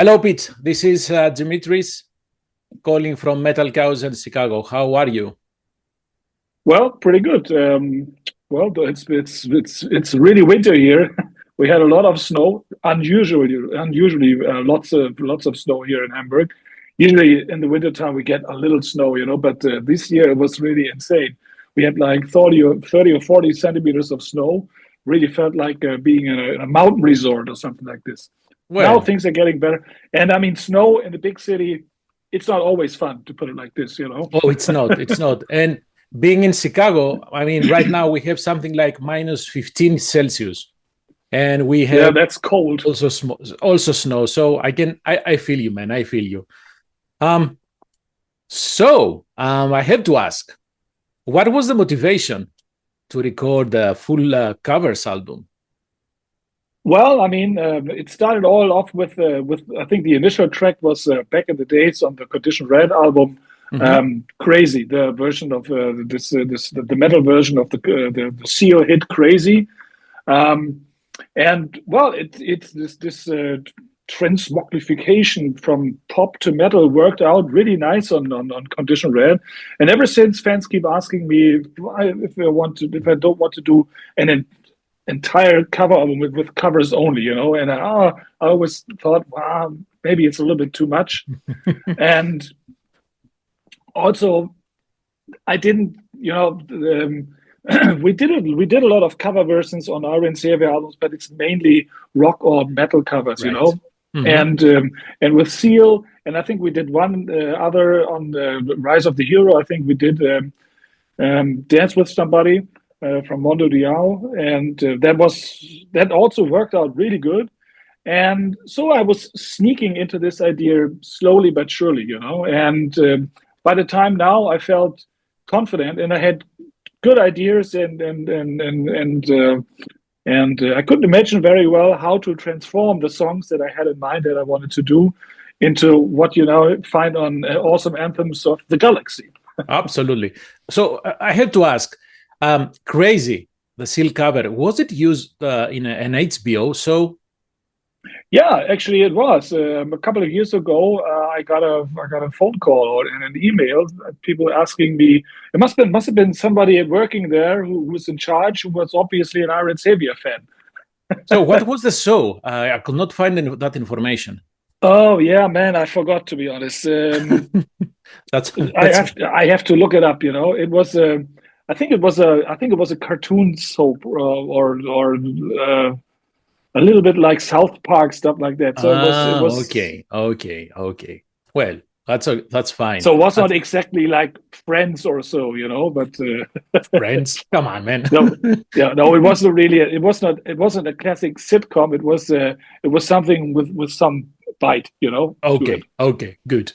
Hello, Pete. This is Dimitris calling from Metal KAOZ in Chicago. How are you? Well, pretty good. Well, it's really winter here. We had a lot of snow, unusually lots of snow here in Hamburg. Usually in the wintertime we get a little snow, but this year it was really insane. We had like 30 or 40 centimeters of snow. Really felt like being in a mountain resort or something like this. Now Well, things are getting better. And I mean, snow in the big city, it's not always fun, to put it like this. oh, it's not. It's not. And being in Chicago, I mean, right now we have something like minus 15 Celsius, and we Yeah, have that's cold. also snow. So I feel you, man. I feel you. Um, I have to ask, what was the motivation to record the full covers album? Well, I mean, it started all off with I think the initial track was back in the days on the Condition Red album, Mhm. "Crazy," the version of the metal version of the Seal hit "Crazy," um, and well, it's this transmogrification from pop to metal worked out really nice on Condition Red, and ever since fans keep asking me if I don't want to do an entire cover album with covers only, and I always thought, wow, maybe it's a little bit too much. And also, I didn't, we did a lot of cover versions on Iron Savior albums, but it's mainly rock or metal covers, Right. Mhm. and with Seal, and I think we did one other on the Rise of the Hero. I think we did Dance with Somebody from Mondo Diao, and that also worked out really good. And so I was sneaking into this idea slowly but surely, And by the time now, I felt confident, and I had good ideas, and I couldn't imagine very well how to transform the songs that I had in mind that I wanted to do into what you now find on awesome anthems of the galaxy. Absolutely. So I have to ask, Crazy, the seal cover, was it used in an HBO show? Yeah, actually, it was. A couple of years ago, I got a phone call and an email. People asking me. It must have been somebody working there who was in charge, who was obviously an Iron Savior fan. So what was the show? I could not find that information. Oh yeah, man, I forgot, to be honest. that's I that's have I have to look it up. It was a. I think it was a cartoon soap, or a little bit like South Park stuff like that. So it was. okay. Well, that's fine. So it was not That's exactly like Friends or so, but Friends. Come on, man. no, yeah, no, it wasn't really. It wasn't a classic sitcom. It was something with some bite, to it. Okay, good.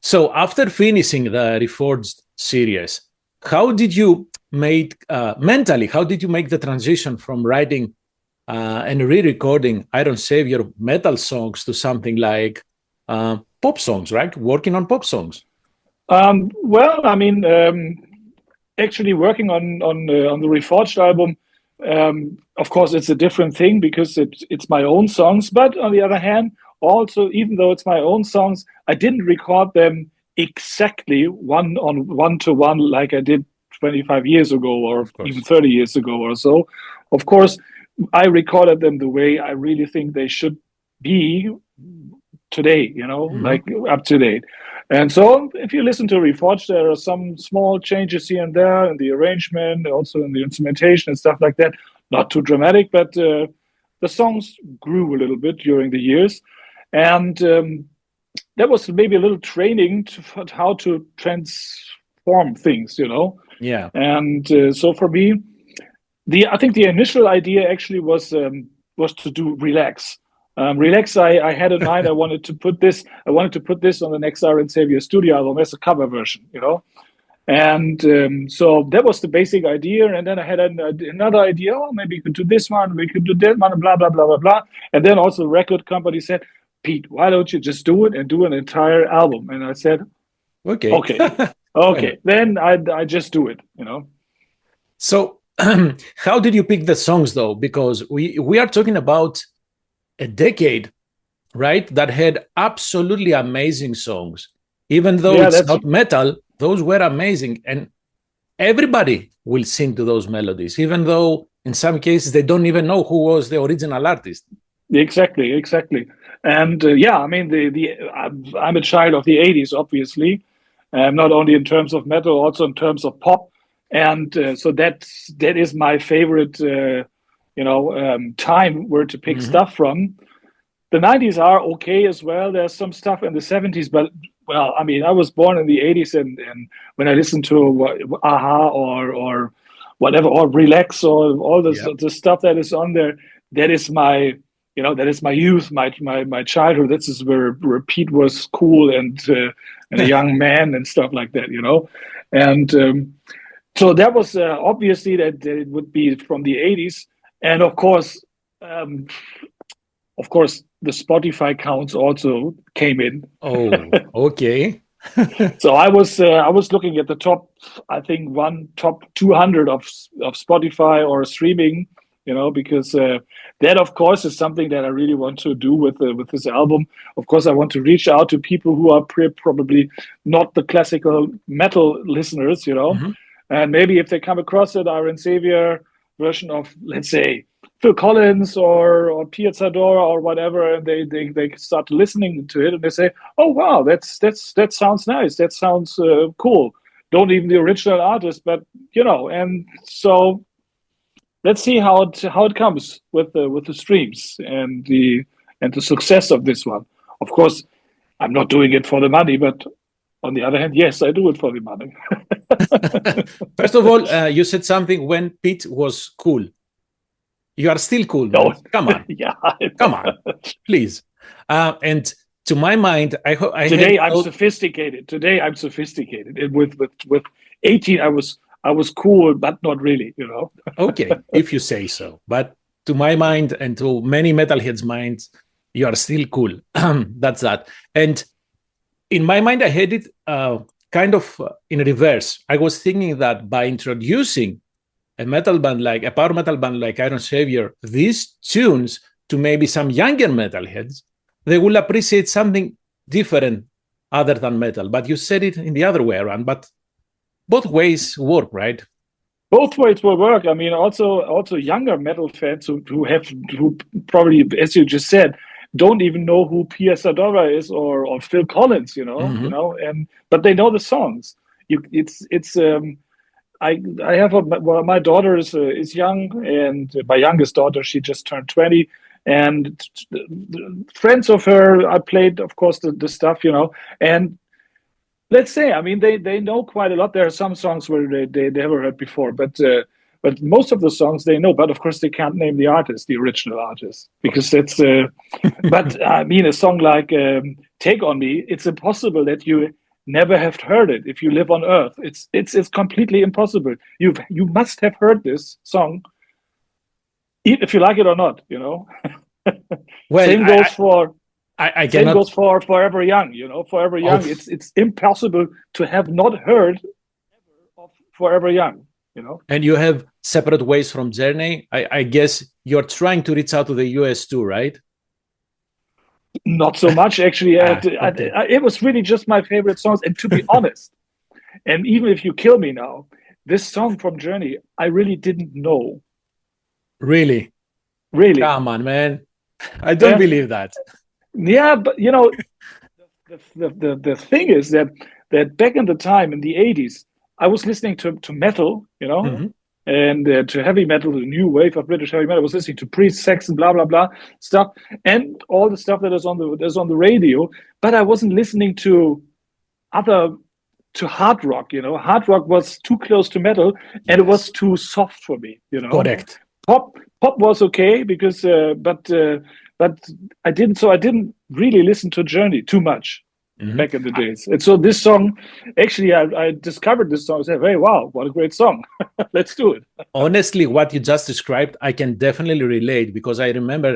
So after finishing the Reforged series, how did you make mentally? How did you make the transition from writing and re-recording Iron Savior metal songs to something like pop songs, right? Working on pop songs. Well, I mean, actually working on the Reforged album, of course, it's a different thing because it's my own songs. But on the other hand, also, even though it's my own songs, I didn't record them exactly one to one like I did 25 years ago or Of even course. 30 years ago or so. Of course, I recorded them the way I really think they should be today, Mhm. like up to date. And so if you listen to Reforged, there are some small changes here and there in the arrangement, also in the instrumentation and stuff like that. Not too dramatic, but the songs grew a little bit during the years. And that was maybe a little training for how to transform things. Yeah. And so for me, I think the initial idea actually was to do Relax. Relax, I had in mind. I wanted to put this on the next Iron Savior studio album as a cover version. And so that was the basic idea. And then I had another idea. Oh, maybe you could do this one. We could do that one. Blah blah blah blah blah. And then also the record company said, "Pete, why don't you just do it and do an entire album?" And I said, Okay. "Okay, Well, okay." Then I just do it. so how did you pick the songs though? Because we are talking about a decade right? That had absolutely amazing songs. Even though Yeah, it's that's not metal, those were amazing. And everybody will sing to those melodies, even though in some cases they don't even know who was the original artist. exactly. And yeah, I mean, I'm a child of the '80s, obviously, not only in terms of metal, also in terms of pop, and so that is my favorite, time where to pick Mhm. stuff from. The '90s are okay as well. There's some stuff in the '70s, but well, I mean, I was born in the '80s, and when I listen to Aha or whatever, or Relax, or all Yep. the stuff that is on there, that is my, that is my youth, my childhood. This is where Pete was cool and a young man and stuff like that. And so that was obviously that it would be from the '80s, and um, of course, the Spotify counts also came in. Oh, okay. So I was looking at the top, I think top 200 of Spotify or streaming, because that of course is something that I really want to do with this album. Of course, I want to reach out to people who are probably not the classical metal listeners, Mhm. and maybe if they come across it, Iron Savior version of, let's say, Phil Collins or Piet Sielck or whatever, and they start listening to it and they say, "Oh wow, that sounds nice. That sounds cool." Don't even the original artist, but and so let's see how it comes with the streams and the success of this one. Of course, I'm not doing it for the money, but on the other hand, yes, I do it for the money. First of all, you said something when Pete was cool. You are still cool, man. No, Come on. yeah. Come on, please. And to my mind, I had Today I'm sophisticated. Today I'm sophisticated. And with 18, I was cool, but not really. okay, if you say so. But to my mind and to many metalheads' minds, you are still cool. That's that. And in my mind, I had it kind of in reverse. I was thinking that by introducing a power metal band like Iron Savior, these tunes to maybe some younger metalheads, they will appreciate something different other than metal. But you said it in the other way around. But both ways work, right? Both ways will work. I mean, also younger metal fans who probably, as you just said, don't even know who Pia Sadora is or Phil Collins. Mm-hmm. And but they know the songs. It's I have well, my daughter is young, and my youngest daughter, she just turned 20, and friends of her, I played, of course, the stuff, and let's say, I mean, they know quite a lot. There are some songs where they never heard before, but most of the songs they know. But of course, they can't name the artist, the original artist, because that's. But I mean, a song like "Take on Me," it's impossible that you never have heard it if you live on Earth. It's completely impossible. You must have heard this song, if you like it or not. Well, Same goes for I same cannot. goes for Forever Young. Forever Oh, Young. It's impossible to have not heard of Forever Young. and you have separate ways from Journey. I guess you're trying to reach out to the US too, right? Not so much actually. Okay. It was really just my favorite songs. And to be honest, and even if you kill me now, this song from Journey, I really didn't know. Really? Really. Come on, man. I don't Yeah. believe that. Yeah, but the thing is that back in the time in the '80s, I was listening to metal, Mhm. and to heavy metal, the new wave of British heavy metal. I was listening to Priest, Saxon, blah blah blah stuff, and all the stuff that is on the radio. But I wasn't listening to other to hard rock. Hard rock was too close to metal, and it was Yes. too soft for me. Correct. Pop was okay because, but I didn't. So I didn't really listen to Journey too much Mhm. back in the days. And so this song, actually, I discovered this song. I said, "Hey, wow, what a great song! Let's do it." Honestly, what you just described, I can definitely relate because I remember,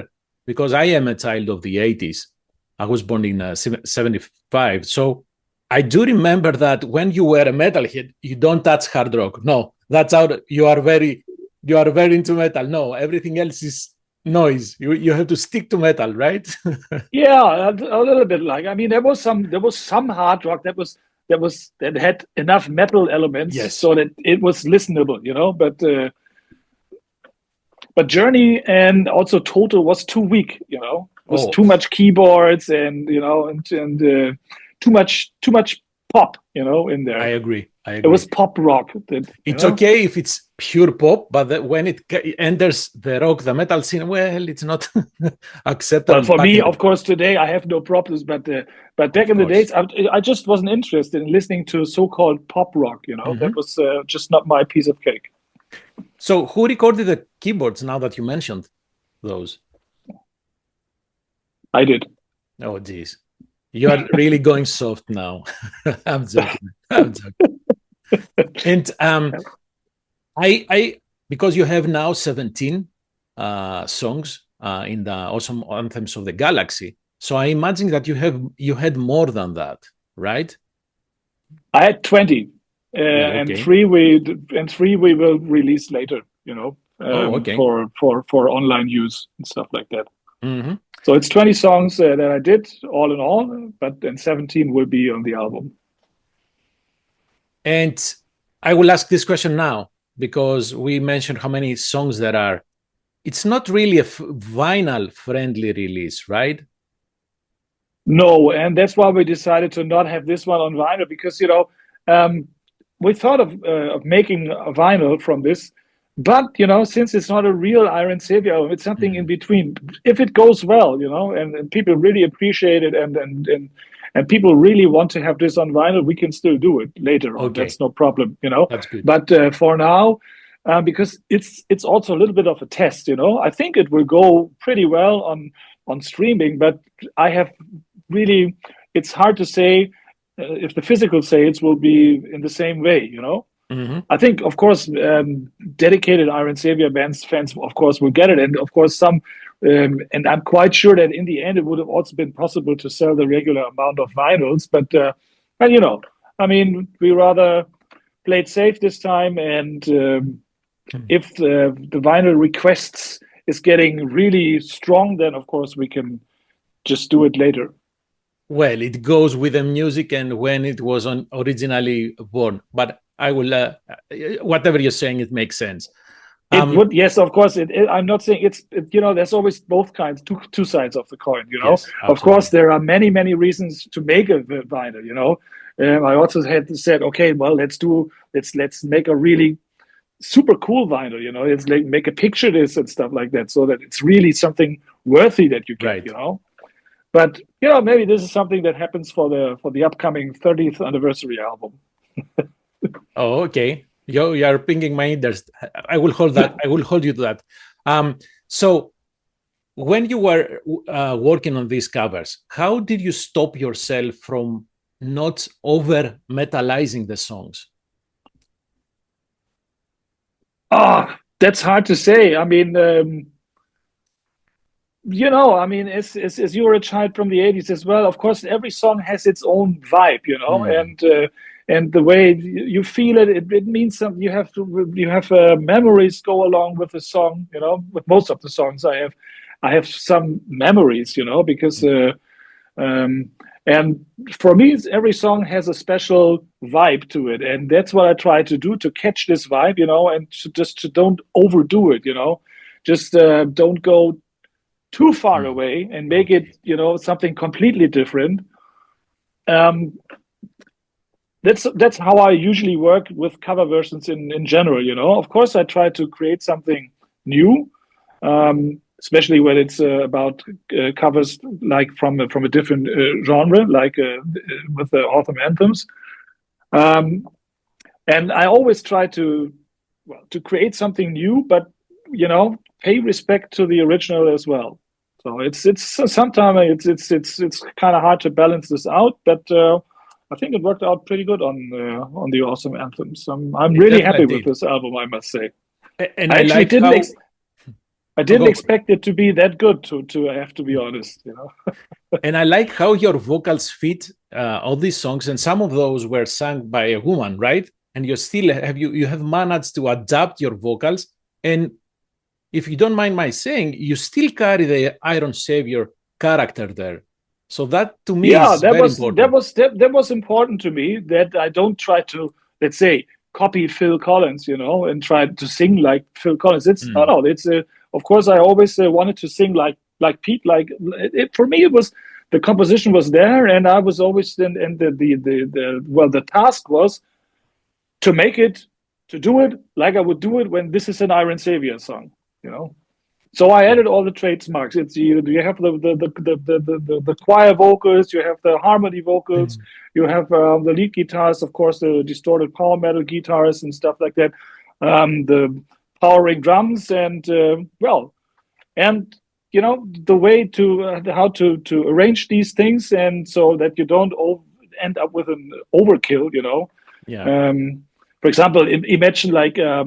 because I am a child of the 80s. I was born in 75. So I do remember that when you were a metalhead, you don't touch hard rock. No, that's out. You are very into metal. No, everything else is noise. You have to stick to metal, right? Yeah, a little bit like. I mean, there was some hard rock that had enough metal elements Yes. so that it was listenable, but Journey and also Total was too weak, It was Oh, too much keyboards and too much pop, in I there. agree. I It was agree. pop rock that, It's okay if it's pure pop, but when it enters the rock, the metal scene, well, it's not Well, acceptable for back me, in the of course, today I have no problems, but back Of in the days, course. I just wasn't interested in listening to so-called pop rock. That Mhm. was just not my piece of cake. So who recorded the keyboards now that you mentioned those? I did. Oh, geez. You are really going soft now. I'm joking. I'm joking. And I because you have now 17 songs in the awesome anthems of the galaxy. So I imagine that you had more than that, right? I had 20, Oh, and okay. three we will release later. Oh, okay. For online use and stuff like that. Hmm. So it's 20 songs that I did all in all, but then 17 will be on the album. And I will ask this question now because we mentioned how many songs there are. It's not really a vinyl friendly release, right? No, and that's why we decided to not have this one on vinyl because um, we thought of making a vinyl from this, but since it's not a real Iron Savior album, it's something in Mhm. between. If it goes well, and people really appreciate it, and people really want to have this on vinyl, we can still do it later on. Okay, That's no problem. that's good. But for now. Because it's also a little bit of a test, I think it will go pretty well on streaming, but I have really, it's hard to say if the physical sales will be in the same way. Hmm. I think, of course, dedicated Iron Savior bands fans, of course, will get it, and of course, and I'm quite sure that in the end, it would have also been possible to sell the regular amount of vinyls, but I mean, we rather played safe this time, and if the vinyl requests is getting really strong, then of course we can just do it later. Well, it goes with the music and when it was originally born. But I will, whatever you're saying, it makes sense. It would, yes, of course. I'm not saying there's always both kinds, two sides of the coin. Yes, Of course, absolutely. there are many, many reasons to make a vinyl. I also had said, okay, well, let's make a really super cool vinyl. It's like make a picture this and stuff like that, so that it's really something worthy that you get. Right. But maybe this is something that happens for the upcoming 30th anniversary album. Oh, okay. You are pinging my interest. I will hold that. I will hold you to that. So when you were working on these covers, how did you stop yourself from not over metalizing the songs? Ah, that's hard to say. I mean, as you were a child from the 80s as well, of course, every song has its own vibe, Mm. and the way you feel it means something. You have memories go along with the song, with most of the songs I have some memories, because um, and for me, every song has a special vibe to it, and that's what I try to do to catch this vibe, and to don't overdo it, just don't go too far Mm. away and make it, Okay. something completely different. Um, that's how I usually work with cover versions in general. Of course, I try to create something new, especially when it's about covers like from a different genre, like with the autumn anthems. Um, and I always try to create something new, but pay respect to the original as well. So it's sometimes it's kind of hard to balance this out, but I think it worked out pretty good on the awesome anthems. I'm It really definitely happy with did. this album, I must say. And I I actually like didn't how I oh, didn't go. expect it to be that good. To I have to be honest. And I like how your vocals fit all these songs, and some of those were sung by a woman, right? And you still have you have managed to adapt your vocals, and if you don't mind my saying, you still carry the Iron Savior character there. So that to me is very important. That was important to me, that I don't try to, let's say, copy Phil Collins, and try to sing like Phil Collins. It's no. It's of course I always wanted to sing like Pete. For me, it was, the composition was there, and I was always then, and the task was to do it like I would do it when this is an Iron Savior song, So I added all the trademarks. It's you have the choir vocals, you have the harmony vocals, you have the lead guitars, of course, the distorted power metal guitars and stuff like that, the powering drums, and the way to how to arrange these things, and so that you don't end up with an overkill. Yeah. For example, imagine like a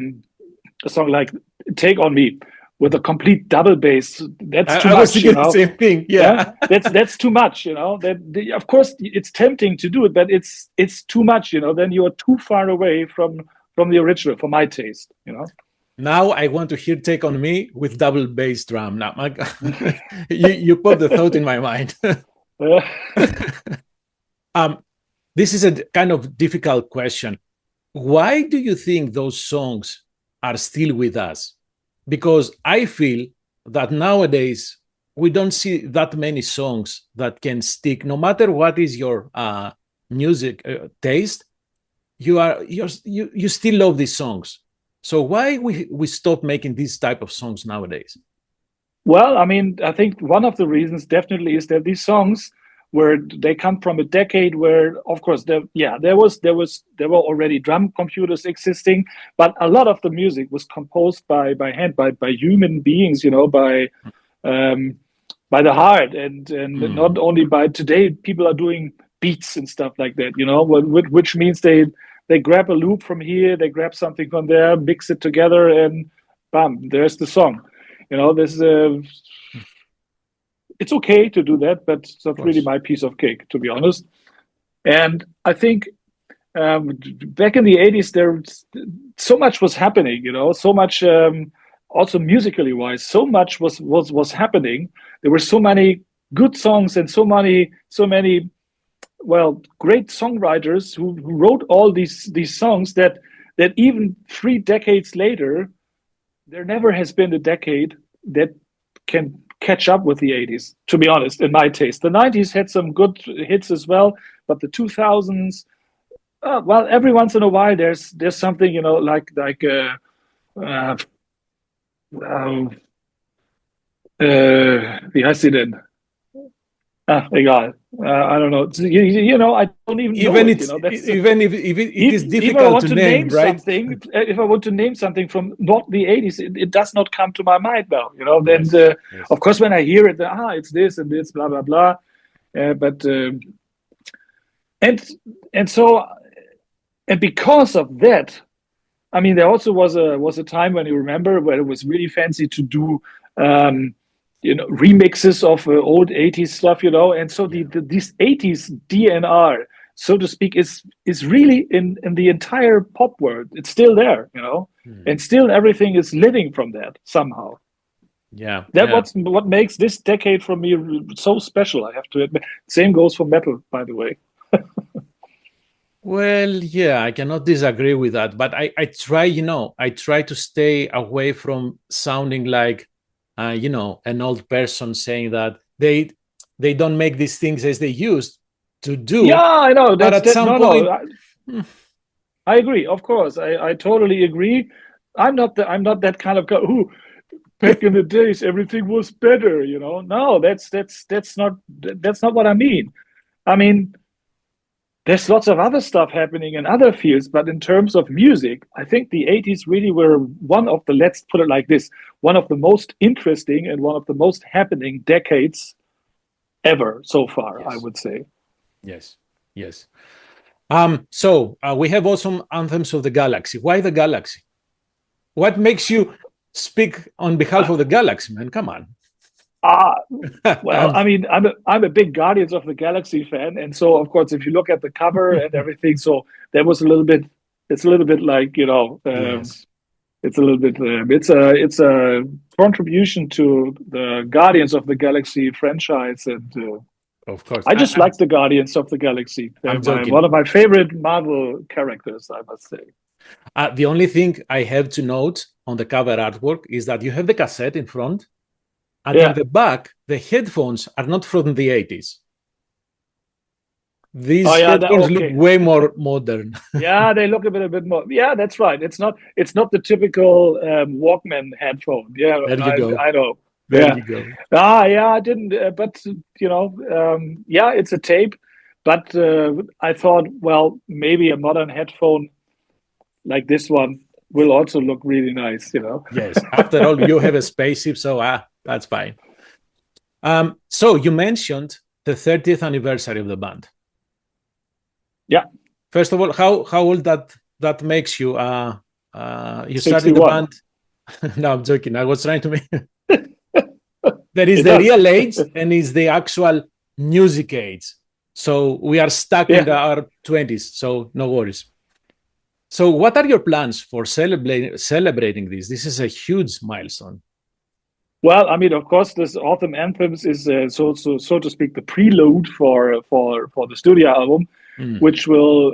song like "Take on Me" with a complete double bass. That's too much. The same thing. Yeah. That's too much. Of course, it's tempting to do it, but it's too much. Then you are too far away from the original, for my taste. Now I want to hear "Take on Me" with double bass drum. Now, you put the thought in my mind. This is a kind of difficult question. Why do you think those songs are still with us? Because I feel that nowadays we don't see that many songs that can stick, no matter what is your music taste. You still love these songs. So why we stop making these type of songs nowadays? Well, I think one of the reasons definitely is that these songs, they come from a decade where, of course, there were already drum computers existing, but a lot of the music was composed by hand, by human beings, by the heart, and not only by. Today people are doing beats and stuff like that, which means they grab a loop from here, they grab something from there, mix it together, and bam, there's the song. It's okay to do that, but it's not really my piece of cake, to be honest. And I think back in the 80s, so much was happening, so much, also musically wise, so much was happening. There were so many good songs and so many, great songwriters who wrote all these songs that even 3 decades later, there never has been a decade that can catch up with the 80s, to be honest, in my taste. The 90s had some good hits as well, but the 2000s, every once in a while there's something, wie heißt sie denn? Egal. I don't know. I don't even know it. Even if it is difficult to name, right? If I want to name something from not the 80s, it does not come to my mind now. Then Yes. Of course when I hear it, it's this and this, blah blah blah. But because of that, there also was a time when you remember where it was really fancy to do remixes of old 80s stuff, and so this 80s DNR, so to speak, is really in the entire pop world. It's still there, and still everything is living from that somehow. That's what makes this decade for me so special, I have to admit. Same goes for metal, by the way. Well, yeah, I cannot disagree with that, but I try to stay away from sounding like an old person saying that they don't make these things as they used to do. Yeah, I know. But at some point, I agree. Of course, I totally agree. I'm not that kind of guy who, back in the days, everything was better. No, that's not what I mean. There's lots of other stuff happening in other fields, but in terms of music, I think the 80s really were one of the, let's put it like this, one of the most interesting and one of the most happening decades ever so far, yes. I would say. Yes. So we have also Anthems of the Galaxy. Why the Galaxy? What makes you speak on behalf of the Galaxy, man? Come on. Well, I'm a big Guardians of the Galaxy fan, and so of course, if you look at the cover and everything, so that was it's a little bit like, yes. it's a little bit. It's a contribution to the Guardians of the Galaxy franchise, and Of course. I just like the Guardians of the Galaxy. They're I'm joking. one of my favorite Marvel characters, I must say. The only thing I have to note on the cover artwork is that you have the cassette in front, and in the back, the headphones are not from the 80s. These headphones look way more modern. Yeah, they look a bit more. Yeah, that's right. It's not the typical Walkman headphone. Yeah, there you go. I know. There you go. Yeah, I didn't. But yeah, it's a tape. But I thought, well, maybe a modern headphone like this one will also look really nice. Yes. After all, you have a spaceship, so that's fine. So you mentioned the 30th anniversary of the band. Yeah. First of all, how old that makes you? You 61. started the band. No, I'm joking. I was trying to make. There is the real age and is the actual music age. So we are stuck in our 20s. So no worries. So what are your plans for celebrating this? This is a huge milestone. Well, I mean, of course, this Autumn Anthems is so to speak the prelude for the studio album, which will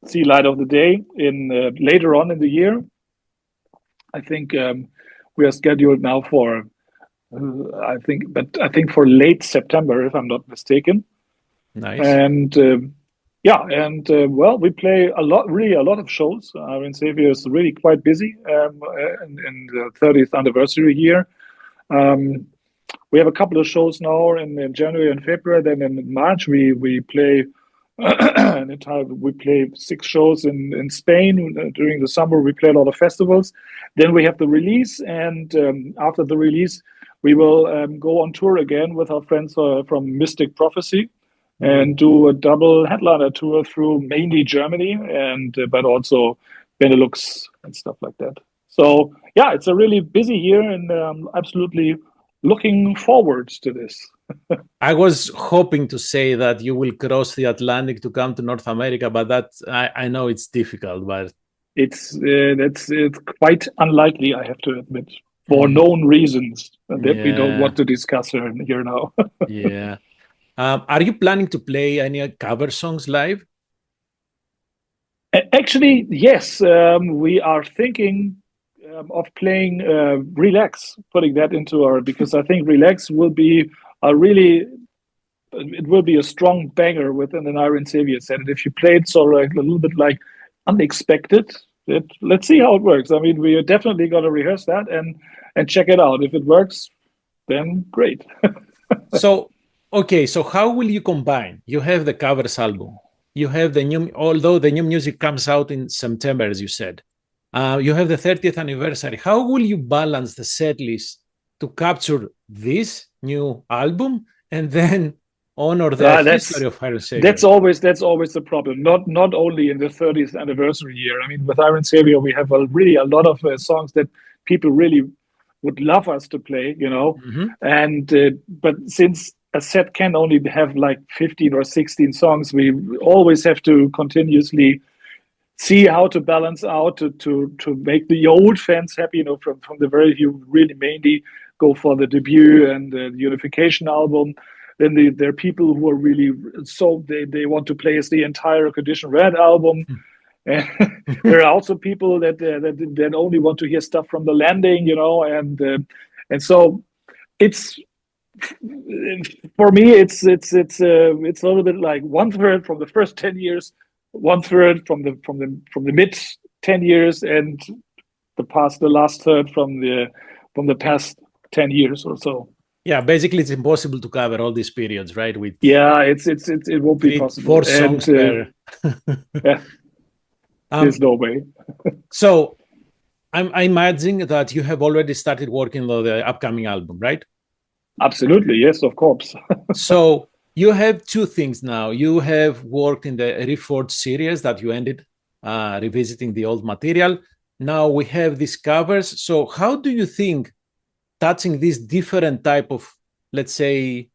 see light of the day in later on in the year. I think we are scheduled now for I think for late September, if I'm not mistaken. Nice. And well, we play a lot of shows. Iron Savior is really quite busy in the 30th anniversary year. We have a couple of shows now in January and February. Then in March we play we play 6 shows in Spain. During the summer we play a lot of festivals. Then we have the release, and after the release we will go on tour again with our friends from Mystic Prophecy and do a double headliner tour through mainly Germany and but also Benelux and stuff like that. So yeah, it's a really busy year, and absolutely looking forward to this. I was hoping to say that you will cross the Atlantic to come to North America, but that I know it's difficult. But it's quite unlikely, I have to admit, for known reasons that we don't want to discuss here now. Yeah. Are you planning to play any cover songs live? Actually, yes. We are thinking of playing Relax, putting that into because I think Relax will be it will be a strong banger within an Iron Savior set. And if you play it sort of a little bit like unexpected, let's see how it works. I mean, we are definitely going to rehearse that and check it out. If it works, then great. So how will you combine? You have the covers album. You have although the new music comes out in September, as you said. You have the 30th anniversary. How will you balance the set list to capture this new album and then honor the history of Iron Savior? That's always the problem. Not only in the 30th anniversary year. I mean, with Iron Savior, we have really a lot of songs that people really would love us to play, And but since a set can only have like 15 or 16 songs, we always have to continuously see how to balance out to make the old fans happy, from the very few really mainly go for the debut and the unification album. Then there are people who are really they want to play as the entire Condition Red album. And there are also people that only want to hear stuff from the landing, and so it's for me it's a little bit like 1/3 from the first 10 years, 1/3 from the mid 10 years, and the last third from the past 10 years or so. Yeah, basically it's impossible to cover all these periods, right? It won't be possible. 4 songs per. Yeah. There's no way. So I imagine that you have already started working on the upcoming album, right? Absolutely, yes, of course. So you have 2 things now. You have worked in the Reforged series that you ended revisiting the old material. Now we have these covers. So how do you think touching this different type of, let's say,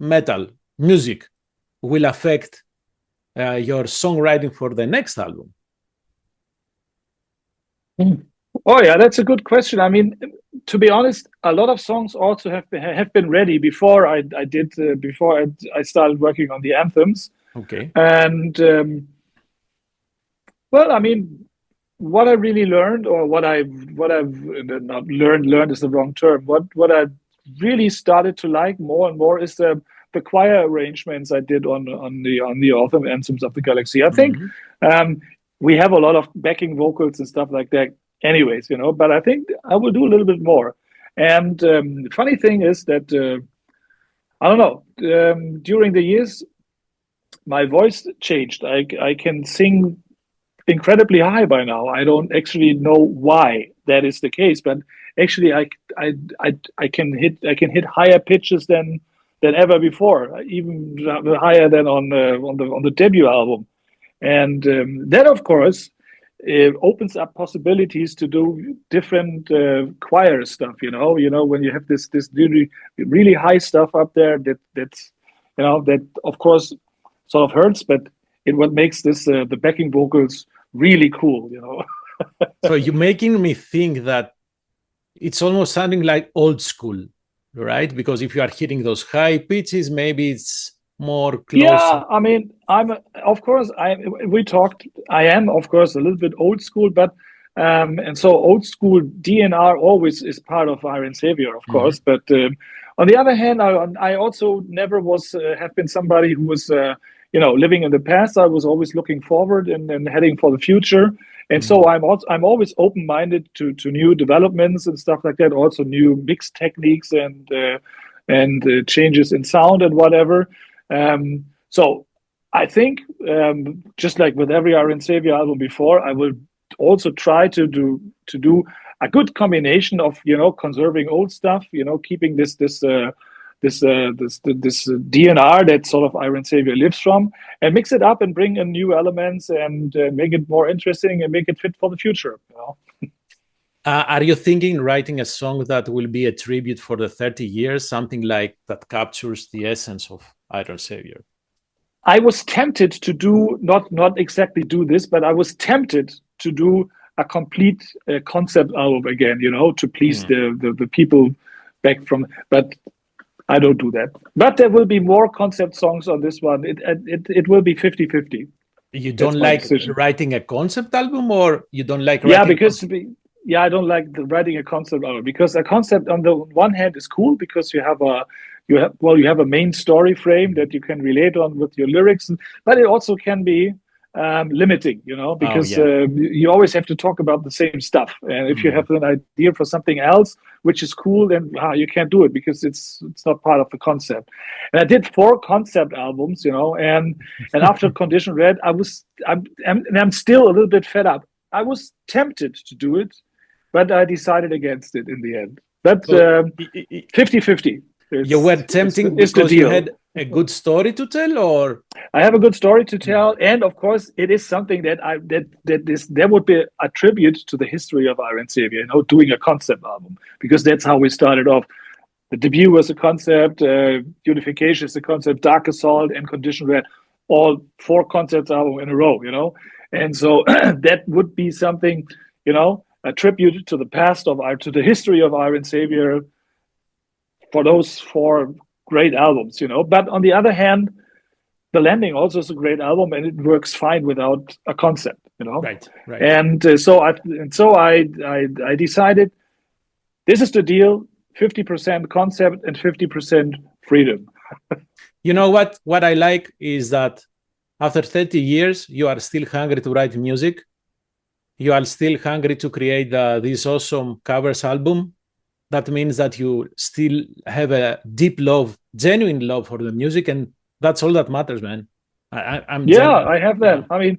metal music will affect your songwriting for the next album? Oh yeah, that's a good question. I mean, to be honest, a lot of songs also have been ready before I started working on the anthems. Okay. And well, I mean, what I really learned, or what I've not learned is the wrong term. What I really started to like more and more is the choir arrangements I did on the autumn anthems of the galaxy. I think Mhm. um, we have a lot of backing vocals and stuff like that, anyways, But I think I will do a little bit more. And the funny thing is that I don't know. During the years, my voice changed. I can sing incredibly high by now. I don't actually know why that is the case, but actually, I can hit higher pitches than ever before, even higher than on the debut album, and that of course opens up possibilities to do different choir stuff. When you have this really high stuff up there, that of course sort of hurts, but it what makes this the backing vocals really cool. So you're making me think that it's almost sounding like old school, right? Because if you are hitting those high pitches, maybe it's more closer. Yeah, I mean, of course, I am, of course, a little bit old school, but, and so old school DNR always is part of Iron Savior, of Mhm. course. But on the other hand, I also never have been somebody who was, living in the past. I was always looking forward and heading for the future. And Mhm. so I'm always open-minded to new developments and stuff like that, also new mix techniques and changes in sound and whatever. So I think, just like with every Iron Savior album before, I will also try to do a good combination of conserving old stuff, keeping this DNR that sort of Iron Savior lives from, and mix it up and bring in new elements and make it more interesting and make it fit for the future. Are you thinking writing a song that will be a tribute for the 30 years, something like that captures the essence of Iron Savior? I was tempted to do not exactly do this, but I was tempted to do a complete concept album again, to please Hmm. the people back from. But I don't do that. But there will be more concept songs on this one. It will be 50-50. You That's don't my like decision. writing a concept album, or you don't like Yeah, writing a because concept? yeah, I don't like writing a concept album, because a concept on the one hand is cool because you have a main story frame that you can relate on with your lyrics, but it also can be limiting, Oh, because yeah. you always have to talk about the same stuff. And if you Hmm. have an idea for something else which is cool, then you can't do it because it's not part of the concept. And I did 4 concept albums, and after Condition Red, I'm still a little bit fed up. I was tempted to do it, but I decided against it in the end. But So 50-50 you were is tempting the because you deal. had a good story to tell, or? I have a good story to Hmm. tell, and of course, it is something that would be a tribute to the history of Iron Savior, doing a concept album, because that's how we started off. The debut was a concept, Unification is a concept, Dark Assault and Condition Red, all 4 concept album in a row. And so that would be something, a tribute to the past to the history of Iron Savior for those 4 great albums. But on the other hand, The Landing also is a great album, and it works fine without a concept. Right, right. And so I decided this is the deal: 50% concept and 50% freedom. You know what? What I like is that after 30 years, you are still hungry to write music. You are still hungry to create this awesome covers album. That means that you still have a deep love, genuine love for the music, and that's all that matters, man. I'm Yeah, genuine. I have Yeah. that. I mean,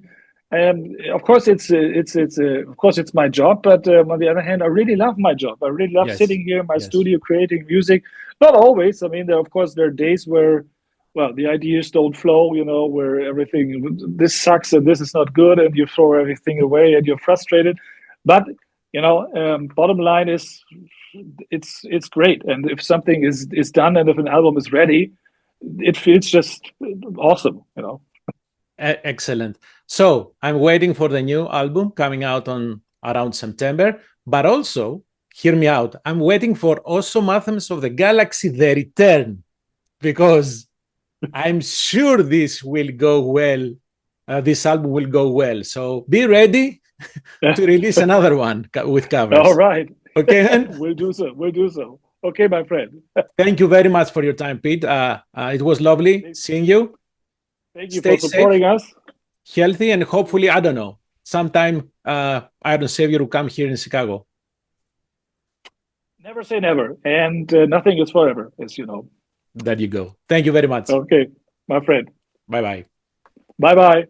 of course it's my job, but on the other hand, I really love my job. I really love Yes. sitting here in my Yes. studio creating music. Not always. I mean, there are days where, well, the ideas don't flow. Where everything, this sucks and this is not good, and you throw everything away and you're frustrated. But bottom line is, it's great. And if something is done, and if an album is ready, it feels just awesome. Excellent. So I'm waiting for the new album coming out on around September. But also, hear me out, I'm waiting for Awesome Anthems of the Galaxy, the return, because I'm sure this will go well. This album will go well. So be ready to release another one with covers. All right. Okay, then? We'll do so. We'll do so. Okay, my friend. Thank you very much for your time, Pete. It was lovely seeing you. Thank you Stay for supporting safe, us. healthy, and hopefully, I don't know, sometime Iron Savior will come here in Chicago. Never say never. And nothing is forever, as you know. There you go. Thank you very much. Okay, my friend. Bye-bye. Bye-bye.